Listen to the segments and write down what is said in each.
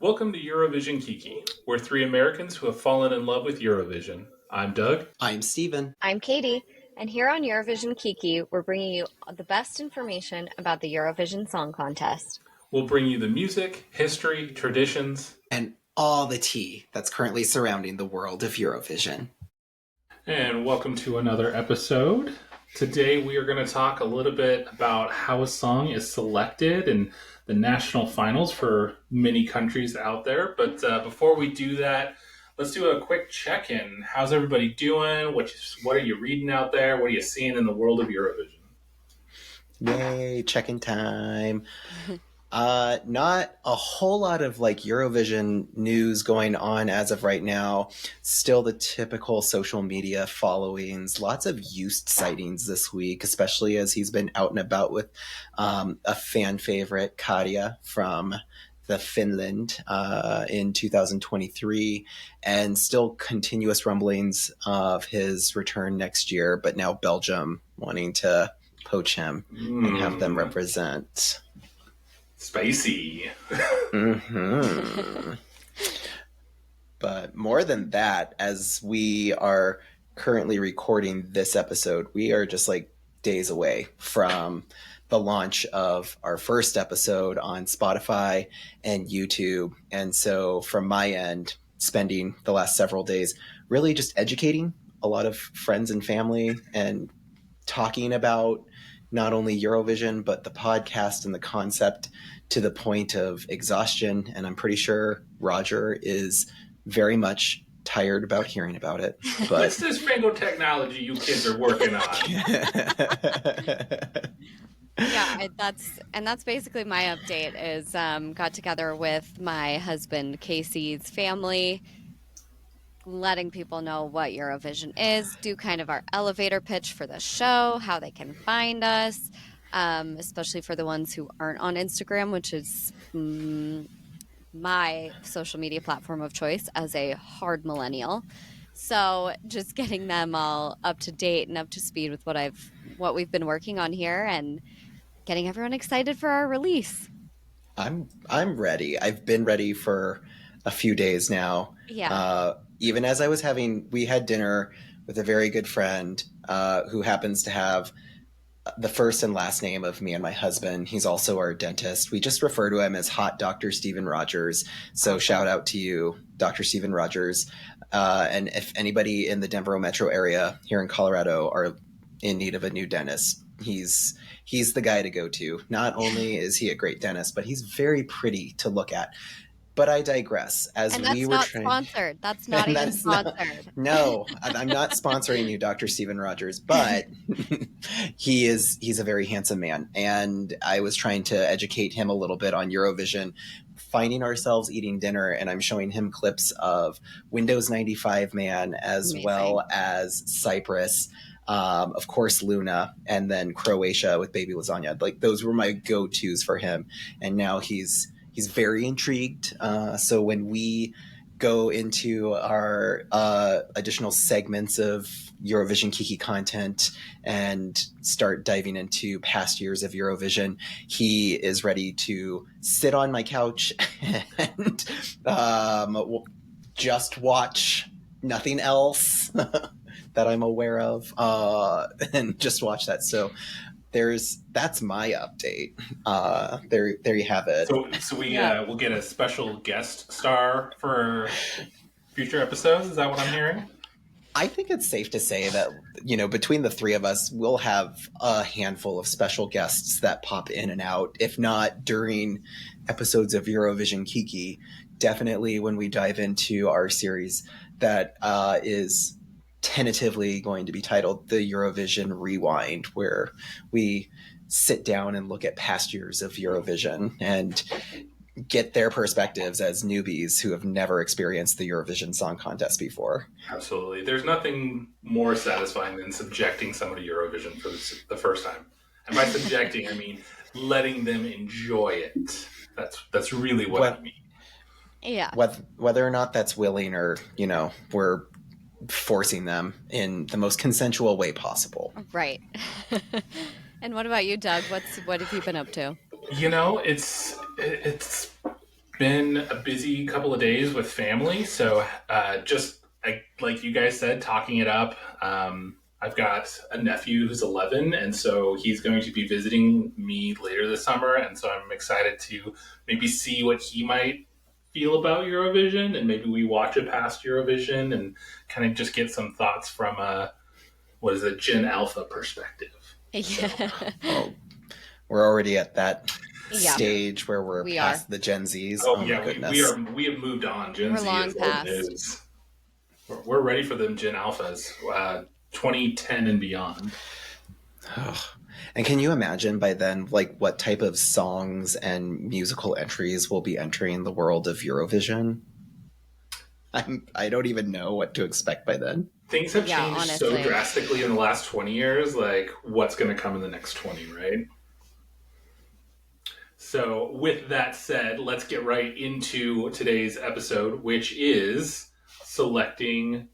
Welcome to Eurovision Kiki. We're three Americans who have fallen in love with Eurovision. I'm Doug. I'm Steven. I'm Katie. And here on Eurovision Kiki, we're bringing you the best information about the Eurovision Song Contest. We'll bring you the music, history, traditions, and all the tea that's currently surrounding the world of Eurovision. And welcome to another episode. Today we are going to talk a little bit about how a song is selected and the national finals for many countries out there. But before we do that, let's do a quick check-in. How's everybody doing? What are you reading out there? What are you seeing in the world of Eurovision? Yay, check-in time. Not a whole lot of Eurovision news going on as of right now. Still the typical social media followings. Lots of Just sightings this week, especially as he's been out and about with a fan favorite, Katja from the Finland in 2023, and still continuous rumblings of his return next year, but now Belgium wanting to poach him and have them represent. Spicy. Mm-hmm. But more than that, as we are currently recording this episode, we are just days away from the launch of our first episode on Spotify and YouTube. And so from my end, spending the last several days really just educating a lot of friends and family and talking about not only Eurovision, but the podcast and the concept to the point of exhaustion. And I'm pretty sure Roger is very much tired about hearing about it. But what's this fangled technology you kids are working on? Yeah, that's basically my update is got together with my husband Casey's family, letting people know what Eurovision is, do kind of our elevator pitch for the show, how they can find us, especially for the ones who aren't on Instagram, which is my social media platform of choice as a hard millennial. So just getting them all up to date and up to speed with what we've been working on here and getting everyone excited for our release. I'm ready. I've been ready for a few days now. Yeah. Even as we had dinner with a very good friend who happens to have the first and last name of me and my husband. He's also our dentist. We just refer to him as Hot Dr. Steven Rogers. So shout out to you, Dr. Steven Rogers. And if anybody in the Denver metro area here in Colorado are in need of a new dentist, he's the guy to go to. Not only is he a great dentist, but he's very pretty to look at. But I digress. That's not sponsored. That's not even sponsored. No, I'm not sponsoring you, Dr. Steven Rogers, but he's a very handsome man. And I was trying to educate him a little bit on Eurovision, finding ourselves eating dinner, and I'm showing him clips of Windows95 Man as Amazing. Well as Cyprus. Of course, Luna, and then Croatia with Baby Lasagna. Those were my go-tos for him. And now he's very intrigued. So when we go into our additional segments of Eurovision Kiki content and start diving into past years of Eurovision, he is ready to sit on my couch and just watch nothing else that I'm aware of, and just watch that. So that's my update. There you have it. So we'll get a special guest star for future episodes. Is that what I'm hearing? I think it's safe to say that, between the three of us, we'll have a handful of special guests that pop in and out, if not during episodes of Eurovision Kiki, definitely when we dive into our series that is tentatively going to be titled the Eurovision Rewind, where we sit down and look at past years of Eurovision and get their perspectives as newbies who have never experienced the Eurovision Song Contest before. Absolutely. There's nothing more satisfying than subjecting someone to Eurovision for the first time. And by subjecting, I mean letting them enjoy it. That's really what I mean. Yeah. Whether or not that's willing or, we're forcing them in the most consensual way possible. Right. And what about you, Doug? What have you been up to? It's been a busy couple of days with family. So like you guys said, talking it up. I've got a nephew who's 11, and so he's going to be visiting me later this summer. And so I'm excited to maybe see what he might feel about Eurovision, and maybe we watch it past Eurovision and kind of just get some thoughts from a Gen Alpha perspective. Yeah. So, Oh, we're already at that Yeah. stage where we're We past are. the Gen Zs. oh yeah, my goodness. we have moved on. Gen We're Z long is old past. news. We're ready for them Gen Alphas, 2010 and beyond. And can you imagine by then, like, what type of songs and musical entries will be entering the world of Eurovision? I don't even know what to expect by then. Things have Yeah, changed so honestly. drastically in the last 20 years. Like, what's going to come in the next 20, right? So, with that said, let's get right into today's episode, which is selecting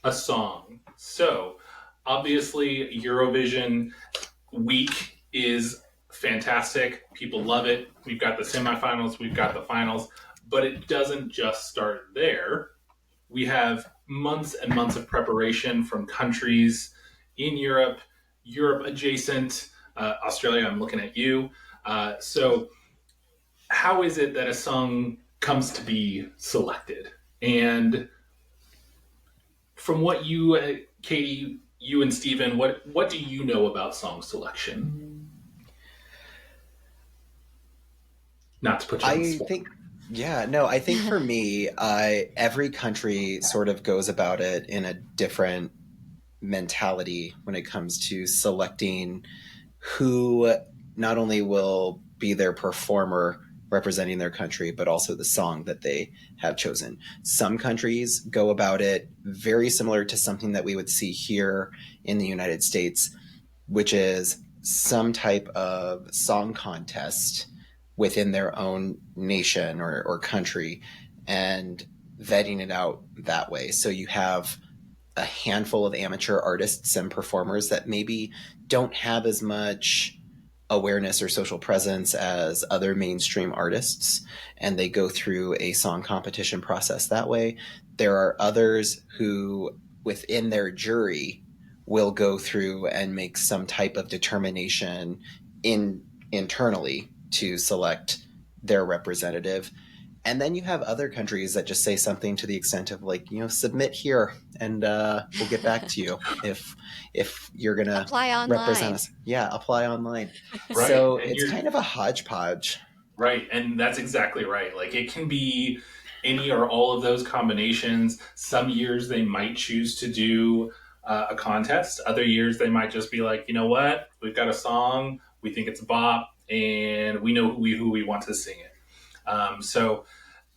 a song. So, obviously, Eurovision week is fantastic. People love it. We've got the semifinals, we've got the finals, but it doesn't just start there. We have months and months of preparation from countries in Europe, Europe adjacent, Australia. I'm looking at you. So, how is it that a song comes to be selected? And from what you, Katie, you and Stephen, what do you know about song selection? Not to put you on the I spot. think, yeah, no, I think for me, every country sort of goes about it in a different mentality when it comes to selecting who not only will be their performer representing their country, but also the song that they have chosen. Some countries go about it very similar to something that we would see here in the United States, which is some type of song contest within their own nation or country and vetting it out that way. So you have a handful of amateur artists and performers that maybe don't have as much awareness or social presence as other mainstream artists, and they go through a song competition process that way. There are others who, within their jury, will go through and make some type of determination internally to select their representative. And then you have other countries that just say something to the extent of, like, submit here and we'll get back to you if you're going to Apply online. represent us. Yeah, apply online. Right. So And it's kind of a hodgepodge. Right, and that's exactly right. Like, it can be any or all of those combinations. Some years they might choose to do a contest. Other years they might just be like, you know what, we've got a song, we think it's a bop, and we know who we want to sing it. So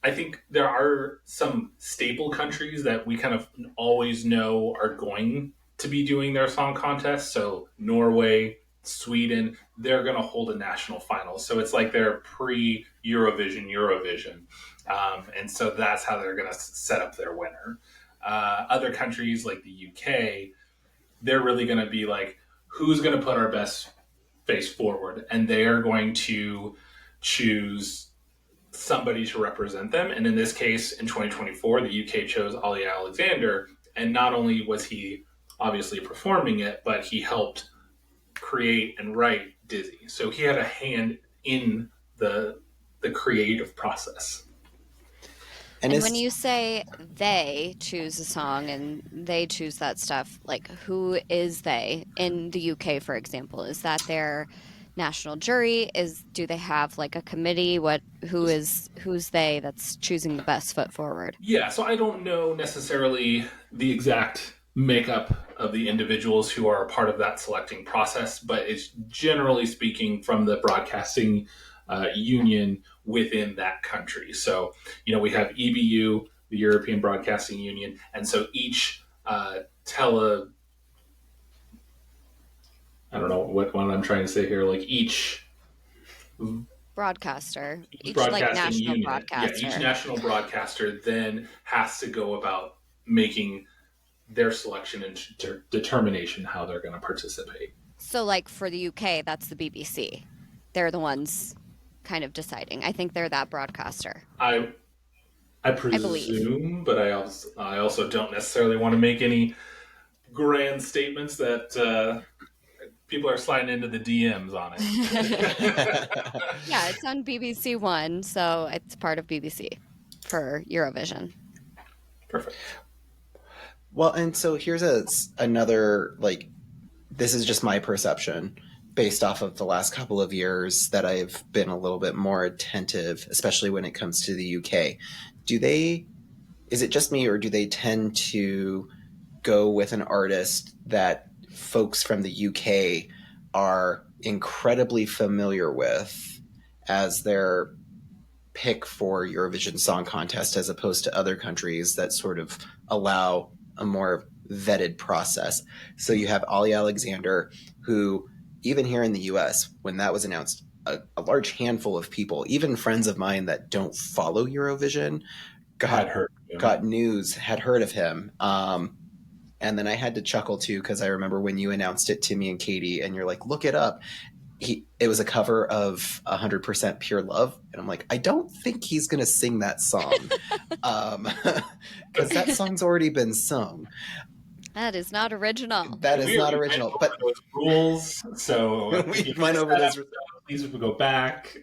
I think there are some staple countries that we kind of always know are going to be doing their song contest. So Norway, Sweden, they're going to hold a national final. So it's like their pre-Eurovision. And so that's how they're going to set up their winner. Other countries like the UK, they're really going to be like, who's going to put our best face forward? And they are going to choose somebody to represent them. And in this case, in 2024, the UK chose Olly Alexander. And not only was he obviously performing it, but he helped create and write Dizzy. So he had a hand in the creative process. And when you say they choose a song and they choose that stuff, like, who is they in the UK, for example? Is that their national jury? Do they have like a committee? Who's they that's choosing the best foot forward? Yeah, so I don't know necessarily the exact makeup of the individuals who are a part of that selecting process, but it's generally speaking from the broadcasting union within that country. So, we have EBU, the European Broadcasting Union, and so each I don't know what one I'm trying to say here, like each broadcaster, each broadcasting like national union, broadcaster. each national broadcaster then has to go about making their selection and determination how they're going to participate. So, like, for the UK, that's the BBC. They're the ones kind of deciding. I think they're that broadcaster. I believe. presume, but I also don't necessarily want to make any grand statements that people are sliding into the DMs on it. Yeah, it's on BBC One, so it's part of BBC for Eurovision. Perfect. Well, and so here's another, like, this is just my perception based off of the last couple of years that I've been a little bit more attentive, especially when it comes to the UK. Is it just me, or do they tend to go with an artist that folks from the UK are incredibly familiar with as their pick for Eurovision Song Contest, as opposed to other countries that sort of allow a more vetted process? So you have Olly Alexander, who, even here in the US, when that was announced, a large handful of people, even friends of mine that don't follow Eurovision, had heard of him. And then I had to chuckle too, because I remember when you announced it to me and Katie, and you're like, look it up. It was a cover of 100% Pure Love. And I'm like, I don't think he's going to sing that song. Because that song's already been sung. That is not original. That is not original. But those rules, so we went over those. Please go back.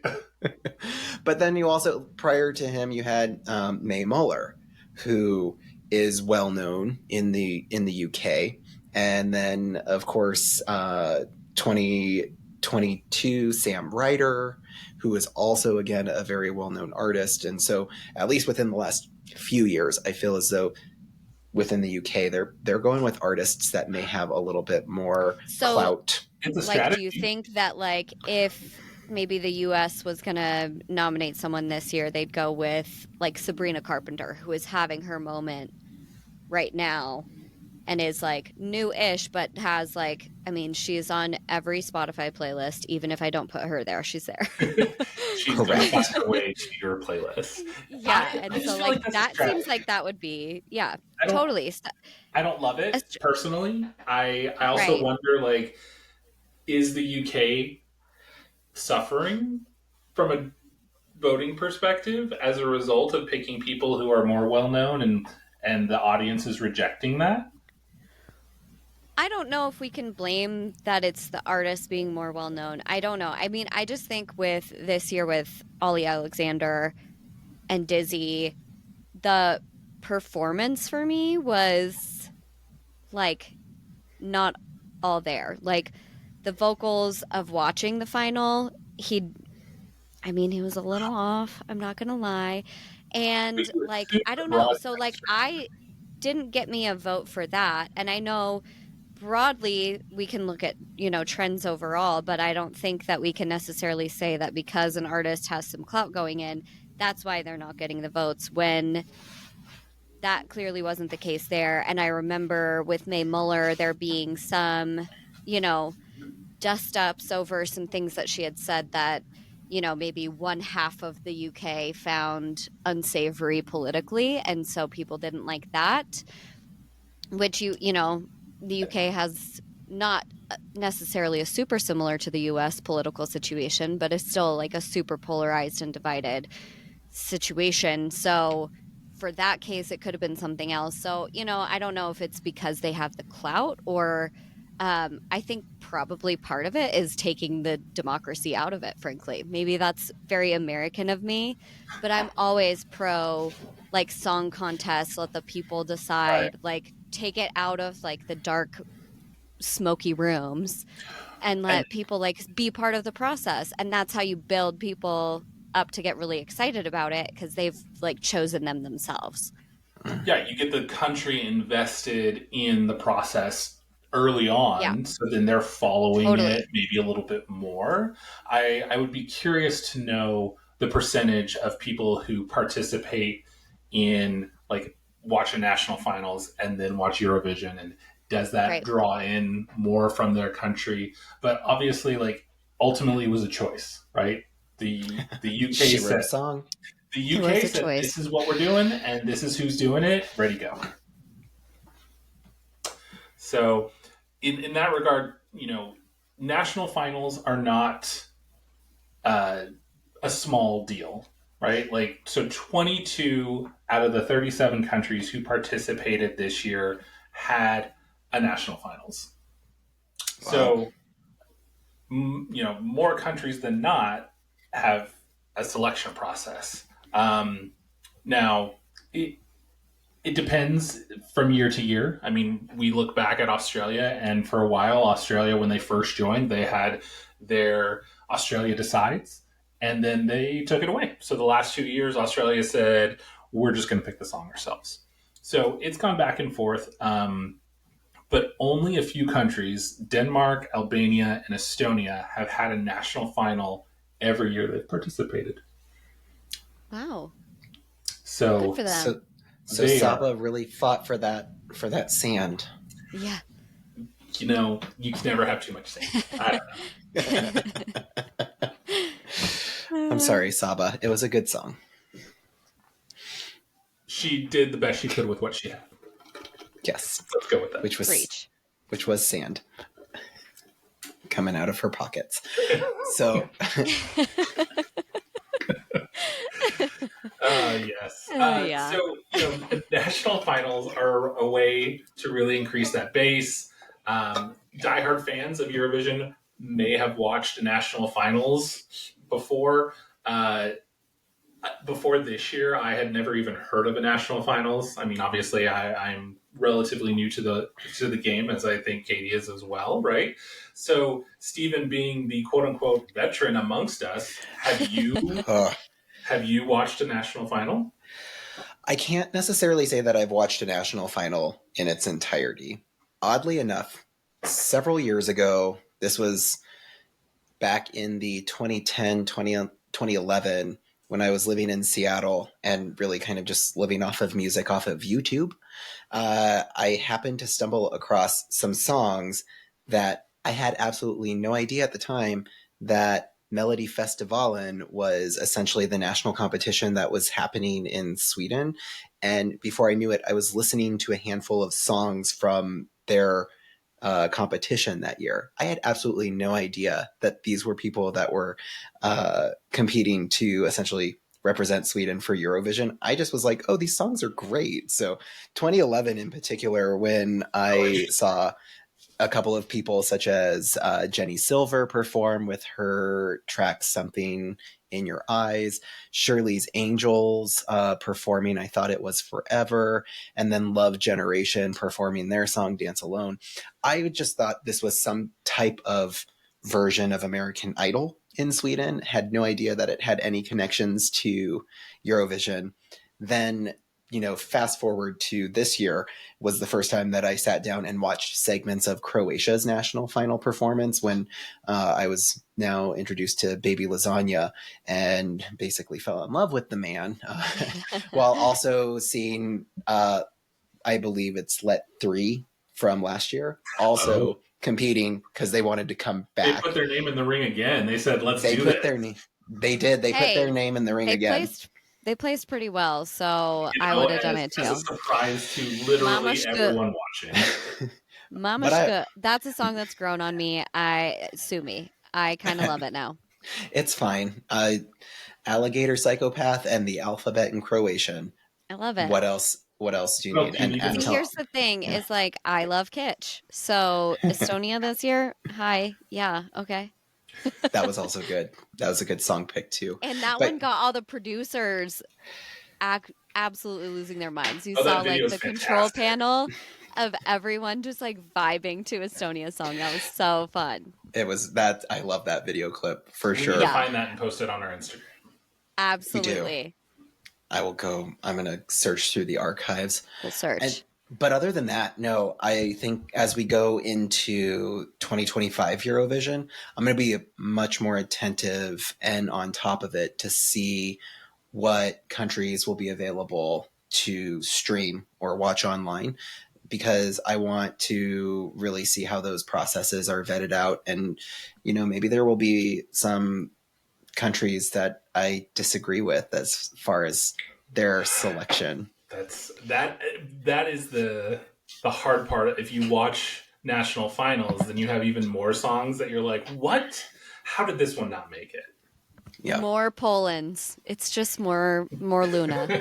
But then you also, prior to him, you had Muller, who is well known in the UK, and then of course 2022 Sam Ryder, who is also again a very well known artist. And so at least within the last few years, I feel as though within the UK they're going with artists that may have a little bit more clout. It's a like, strategy. do you think that, like, if maybe the US was going to nominate someone this year, they'd go with like Sabrina Carpenter, who is having her moment right now and is like new-ish, but has like, I mean, she's on every Spotify playlist. Even if I don't put her there, she's there. She's going to find her way to your playlist. Yeah, and so like that seems like that would be, yeah, totally. I don't love it personally. I also wonder, like, is the UK suffering from a voting perspective as a result of picking people who are more well-known, and the audience is rejecting that? I don't know if we can blame that it's the artist being more well-known. I don't know. I mean, I just think with this year with Olly Alexander and Dizzy, the performance for me was like not all there. Like the vocals of watching the final, he was a little off. I'm not going to lie. And like, I don't know. So like, I didn't get me a vote for that. And I know broadly we can look at, trends overall, but I don't think that we can necessarily say that because an artist has some clout going in, that's why they're not getting the votes, when that clearly wasn't the case there. And I remember with Muller, there being some, dust ups over some things that she had said that, maybe one half of the UK found unsavory politically. And so people didn't like that, which, the UK has not necessarily a super similar to the US political situation, but it's still like a super polarized and divided situation. So for that case, it could have been something else. So, I don't know if it's because they have the clout, or I think probably part of it is taking the democracy out of it, frankly. Maybe that's very American of me, but I'm always pro, like, song contests, let the people decide, like, take it out of, like, the dark, smoky rooms and let people, like, be part of the process. And that's how you build people up to get really excited about it, because they've, like, chosen them themselves. Yeah, you get the country invested in the process early on, so then they're following it maybe a little bit more. I would be curious to know the percentage of people who participate in, like, watch a national finals and then watch Eurovision, and does that draw in more from their country? But obviously, like, ultimately it was a choice, right? The UK said, song. The UK said, this is what we're doing, and this is who's doing it. Ready, go. So in that regard, national finals are not a a small deal, right? Like, so 22 out of the 37 countries who participated this year had a national finals. Wow. So, more countries than not have a selection process. Now, it depends from year to year. I mean, we look back at Australia, and for a while, Australia, when they first joined, they had their Australia Decides, and then they took it away. So the last 2 years, Australia said, we're just going to pick the song ourselves. So it's gone back and forth. But only a few countries, Denmark, Albania, and Estonia, have had a national final every year they've participated. Wow. So good for them. So Saba really fought for that sand. Yeah. You can never have too much sand. I don't know. I'm sorry, Saba. It was a good song. She did the best she could with what she had. Yes. Let's go with that. Which was sand coming out of her pockets. So yes. Yeah. So, national finals are a way to really increase that base. Diehard fans of Eurovision may have watched national finals before. Before this year, I had never even heard of a national finals. I mean, obviously, I'm relatively new to the game, as I think Katie is as well, right? So, Stephen, being the quote unquote veteran amongst us, have you watched a national final? I can't necessarily say that I've watched a national final in its entirety. Oddly enough, several years ago, this was back in the 2011, when I was living in Seattle and really kind of just living off of music off of YouTube, I happened to stumble across some songs that I had absolutely no idea at the time that Melodifestivalen was essentially the national competition that was happening in Sweden. And before I knew it, I was listening to a handful of songs from their competition that year. I had absolutely no idea that these were people that were competing to essentially represent Sweden for Eurovision. I just was like, oh, these songs are great. So 2011 in particular, when I saw a couple of people such as Jenny Silver perform with her track Something in Your Eyes, Shirley's Angels performing I Thought It Was Forever, and then Love Generation performing their song Dance Alone. I just thought this was some type of version of American Idol in Sweden, had no idea that it had any connections to Eurovision. Then, fast forward to this year was the first time that I sat down and watched segments of Croatia's national final performance when I was now introduced to Baby Lasagna and basically fell in love with the man while also seeing, I believe it's Let 3 from last year, also competing because they wanted to come back. They put their name in the ring again. They said, let's do this. They did. They put their name in the ring again. They placed pretty well, so I would have done it too. As a surprise to literally everyone watching. Mamashka, that's a song that's grown on me. Sue me. I kind of love it now. It's fine. Alligator Psychopath and the alphabet in Croatian. I love it. What else do you need? And here's the thing: is like I love kitsch. So Estonia this year. Hi, yeah, okay. That was also good. That was a good song pick too. And that one got all the producers absolutely losing their minds. You saw like the control panel of everyone just like vibing to Estonia's song. That was so fun. It was that. I love that video clip for sure. We need to find that and post it on our Instagram. Absolutely. I will go. I'm going to search through the archives. We'll search. But other than that, no, I think as we go into 2025 Eurovision, I'm going to be much more attentive and on top of it to see what countries will be available to stream or watch online, because I want to really see how those processes are vetted out. And, maybe there will be some countries that I disagree with as far as their selection. That is the hard part. If you watch national finals, then you have even more songs that you're like, what? How did this one not make it? Yeah. More Poland's. It's just more Luna.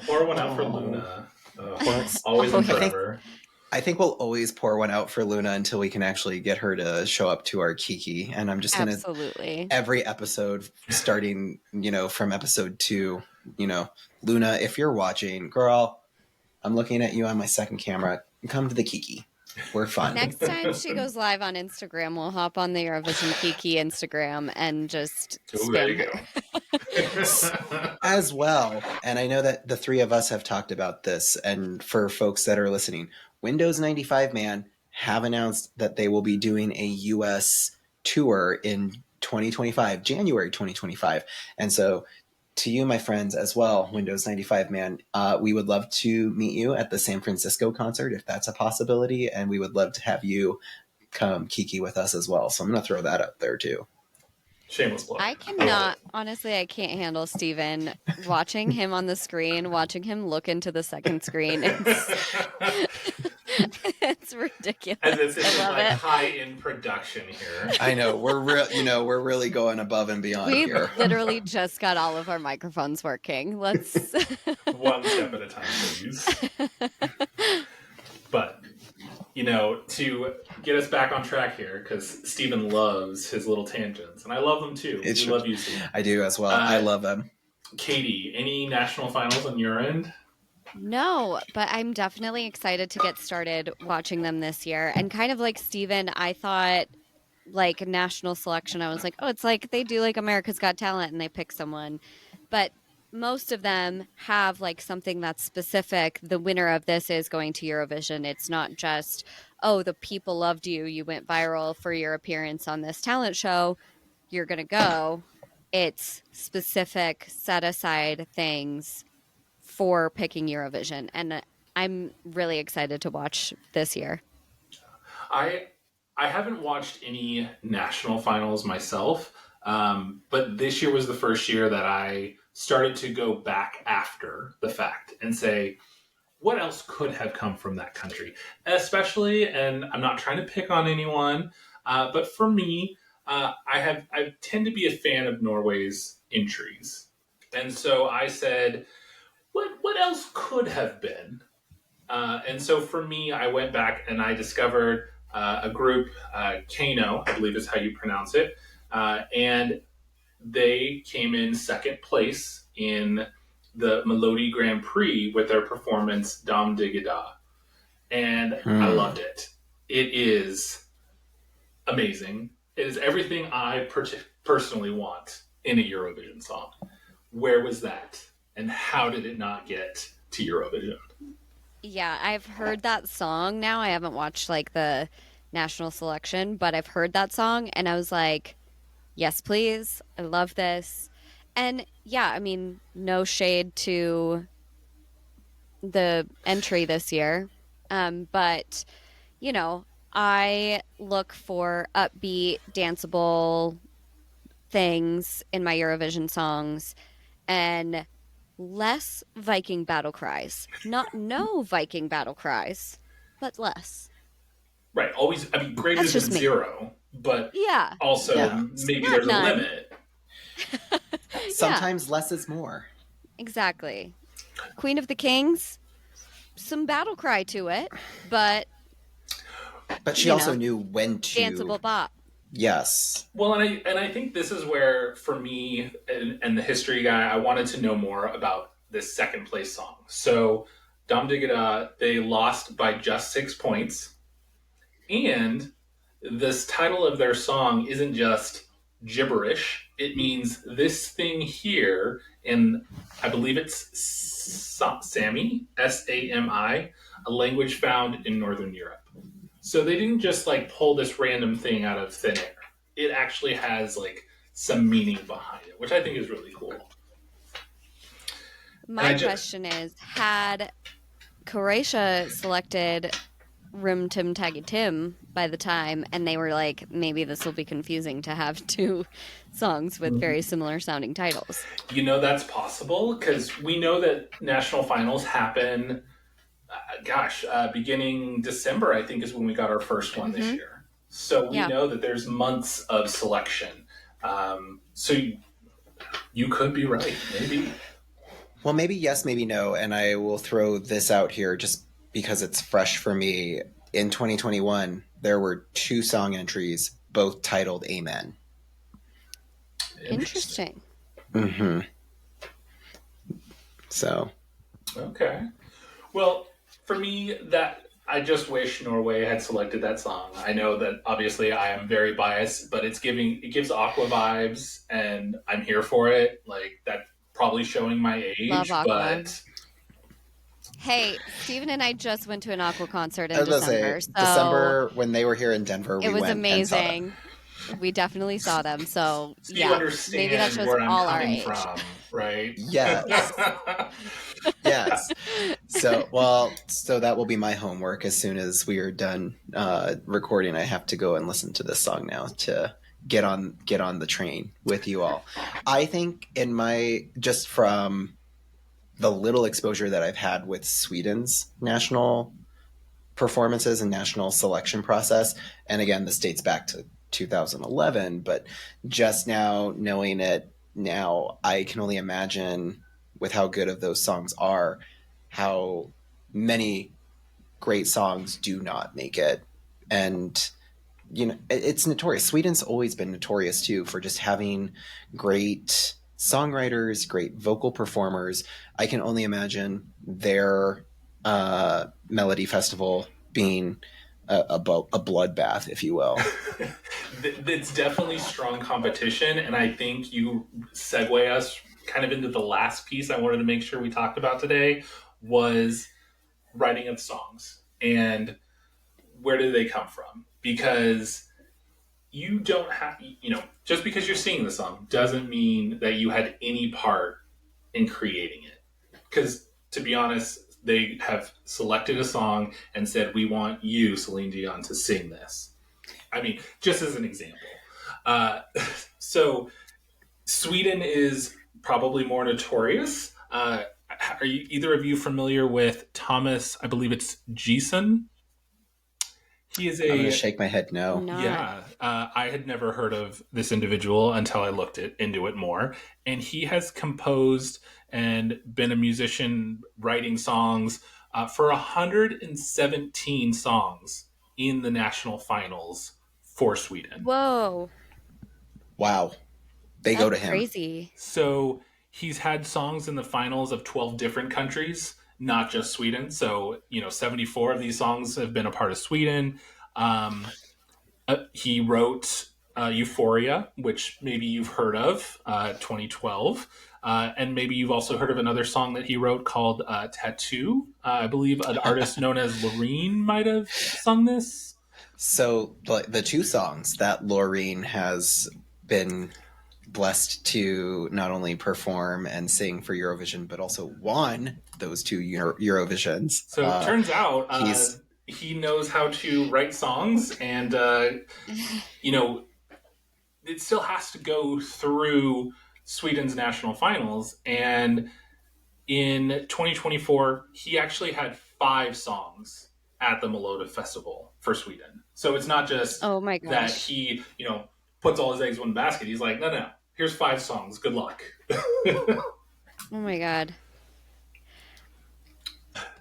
Pour one out for Luna. Always and forever. I think we'll always pour one out for Luna until we can actually get her to show up to our Kiki. And I'm just going to, every episode, starting, from episode 2, Luna, if you're watching, girl, I'm looking at you on my second camera. Come to the Kiki. We're fun. Next time she goes live on Instagram, we'll hop on the Eurovision Kiki Instagram and just spam her. As well, and I know that the three of us have talked about this, and for folks that are listening, Windows95 Man have announced that they will be doing a US tour in 2025, January 2025. And so to you, my friends, as well, Windows95 Man, we would love to meet you at the San Francisco concert, if that's a possibility, and we would love to have you come Kiki with us as well. So I'm going to throw that up there, too. Shameless plug. I cannot, honestly, I can't handle Steven. Watching him on the screen, watching him look into the second screen, it's ridiculous. And this is like high-end production here. I know we're really going above and beyond here. We literally just got all of our microphones working. Let's one step at a time, please. But to get us back on track here, because Steven loves his little tangents, and I love them too. I love you, Steven. I do as well. I love them. Katie, any national finals on your end? No, but I'm definitely excited to get started watching them this year. And kind of like Steven, I thought like national selection, I was like, oh, it's like they do like America's Got Talent and they pick someone. But most of them have like something that's specific. The winner of this is going to Eurovision. It's not just, oh, the people loved you. You went viral for your appearance on this talent show. You're going to go. It's specific set aside things for picking Eurovision. And I'm really excited to watch this year. I haven't watched any national finals myself, but this year was the first year that I started to go back after the fact and say, what else could have come from that country? Especially, and I'm not trying to pick on anyone, but for me, I tend to be a fan of Norway's entries. And so I said, what else could have been? And so for me, I went back and I discovered a group, Keiino, I believe is how you pronounce it, and they came in second place in the Melodi Grand Prix with their performance Digga. And I loved it. It is amazing. It is everything I personally want in a Eurovision song. Where was that? And how did it not get to Eurovision? Yeah, I've heard that song now. I haven't watched like the national selection, but I've heard that song and I was like, yes, please. I love this. And yeah, I mean, no shade to the entry this year. But, I look for upbeat, danceable things in my Eurovision songs and less Viking battle cries. Not no Viking battle cries, but less. Right. Always, greater than zero. But also maybe there's a limit. Sometimes less is more. Exactly. Queen of the Kings, some battle cry to it, but she also knew when to danceable bop. Yes. Well, and I think this is where, for me and the history guy, I wanted to know more about this second place song. So, Digga, they lost by just 6 points, and this title of their song isn't just gibberish. It means this thing here, and I believe it's Sami, Sami, a language found in Northern Europe. So they didn't just pull this random thing out of thin air. It actually has some meaning behind it, which I think is really cool. My question is, had Croatia selected Rim Tim Taggy Tim by the time, and they were like, maybe this will be confusing to have two songs with very similar sounding titles? That's possible, because we know that national finals happen, beginning December, I think, is when we got our first one this year. So we know that there's months of selection. So you could be right, maybe. Well, maybe yes, maybe no. And I will throw this out here just because it's fresh for me. In 2021, there were 2 song entries, both titled Amen. Interesting. Mm-hmm. So. Okay. Well, for me, that I just wish Norway had selected that song. I know that obviously I am very biased, but it gives Aqua vibes, and I'm here for it. Like, that probably showing my age, Love Aqua. but Hey, Steven and I just went to an Aqua concert I in was gonna say, December. So December, when they were here in Denver, it we was went and saw them. amazing. We definitely saw them. So you yeah, understand maybe that shows where I'm all our coming age. from, right? Yes. Yes. So that will be my homework. As soon as we are done recording, I have to go and listen to this song now to get on the train with you all. I think just from the little exposure that I've had with Sweden's national performances and national selection process, and again, this dates back to 2011, but just now knowing it now, I can only imagine, with how good of those songs are, how many great songs do not make it. And it's notorious. Sweden's always been notorious too for just having great songwriters, great vocal performers. I can only imagine their Melody Festival being a bloodbath, if you will. It's definitely strong competition, and I think you segue us kind of into the last piece I wanted to make sure we talked about today was writing of songs and where do they come from? Because you don't have, just because you're singing the song doesn't mean that you had any part in creating it. Because to be honest, they have selected a song and said, we want you, Celine Dion, to sing this. I mean, just as an example. So Sweden is probably more notorious. Are either of you familiar with Thomas, I believe it's Gison? He is I'm going to shake my head no. Yeah, I had never heard of this individual until I looked into it more. And he has composed and been a musician writing songs for 117 songs in the national finals for Sweden. Whoa. Wow. They go to him. Crazy. So he's had songs in the finals of 12 different countries, not just Sweden. So, 74 of these songs have been a part of Sweden. He wrote Euphoria, which maybe you've heard of, 2012. And maybe you've also heard of another song that he wrote called Tattoo. I believe an artist known as Loreen might have sung this. So the 2 songs that Loreen has been blessed to not only perform and sing for Eurovision, but also won those 2 Eurovisions. So it turns out he knows how to write songs, and it still has to go through Sweden's national finals. And in 2024, he actually had 5 songs at the Melody Festival for Sweden. So it's not just that he, puts all his eggs in one basket. He's like, no, here's 5 songs. Good luck. Oh my God.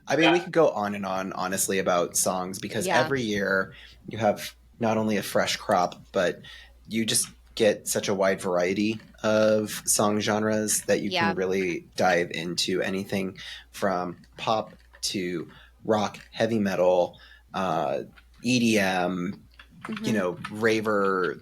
I mean, we could go on and on, honestly, about songs because every year you have not only a fresh crop, but you just get such a wide variety of song genres that you can really dive into anything from pop to rock, heavy metal, EDM, raver.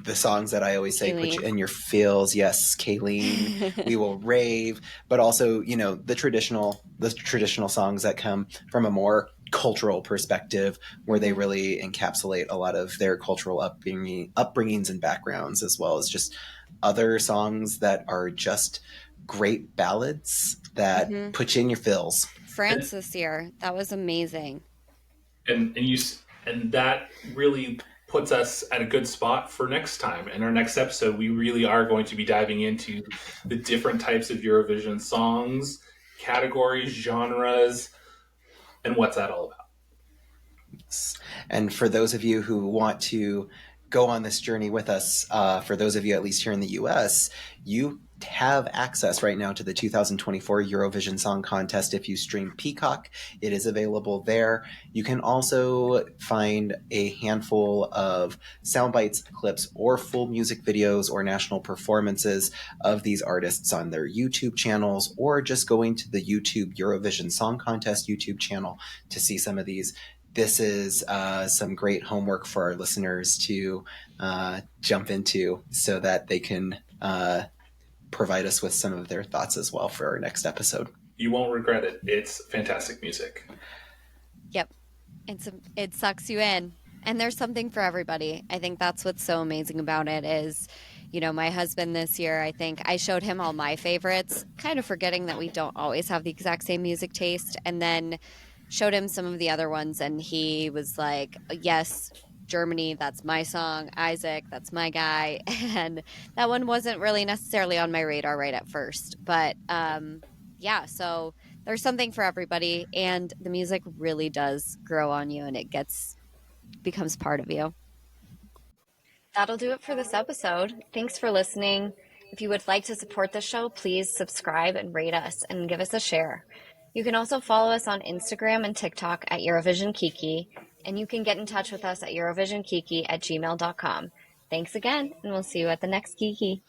The songs that I always say, put you in your feels. Yes, Keiino, we will rave, but also, the traditional songs that come from a more cultural perspective where they really encapsulate a lot of their cultural upbringings and backgrounds, as well as just other songs that are just great ballads that put you in your feels. France this year, that was amazing. And that really puts us at a good spot for next time. In our next episode, we really are going to be diving into the different types of Eurovision songs, categories, genres, and what's that all about. And for those of you who want to go on this journey with us, for those of you at least here in the US, you have access right now to the 2024 Eurovision Song Contest. If you stream Peacock, it is available there. You can also find a handful of sound bites, clips, or full music videos or national performances of these artists on their YouTube channels, or just going to the YouTube Eurovision Song Contest YouTube channel to see some of these. This is some great homework for our listeners to jump into so that they can provide us with some of their thoughts as well for our next episode. You won't regret it. It's fantastic music. Yep. It sucks you in. And there's something for everybody. I think that's what's so amazing about it is, my husband this year, I think I showed him all my favorites, kind of forgetting that we don't always have the exact same music taste, and then showed him some of the other ones, and he was like, yes, Germany, that's my song. Isaak, that's my guy. And that one wasn't really necessarily on my radar right at first. But yeah, so there's something for everybody, and the music really does grow on you, and it becomes part of you. That'll do it for this episode. Thanks for listening. If you would like to support the show, please subscribe and rate us and give us a share. You can also follow us on Instagram and TikTok at Eurovision Kiki, and you can get in touch with us at eurovisionkiki@gmail.com. Thanks again, and we'll see you at the next Kiki.